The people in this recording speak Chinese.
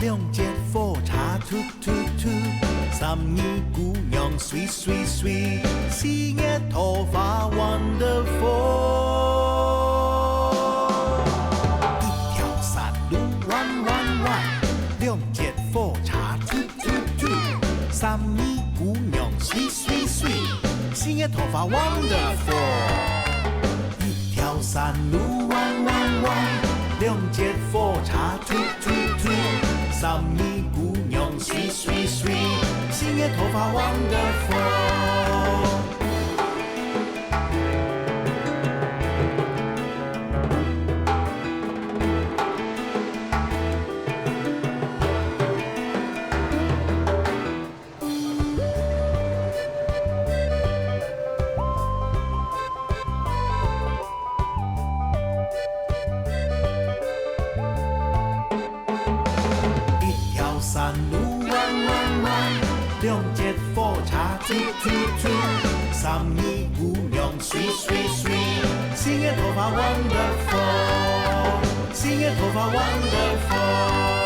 两节火柴突突突，三二姑娘水水水，四叶头发 wonderful。一条山路弯弯弯，两节火柴突突突，三二姑娘水水水，四叶头发 wonderful。一条山路弯弯弯，两节火柴突突突，三二姑娘水水水，四叶头发 wonderful。山路弯弯弯，两节火柴突突突，三二姑娘水水水，四叶头发 wonderful， 四叶头发 wonderful。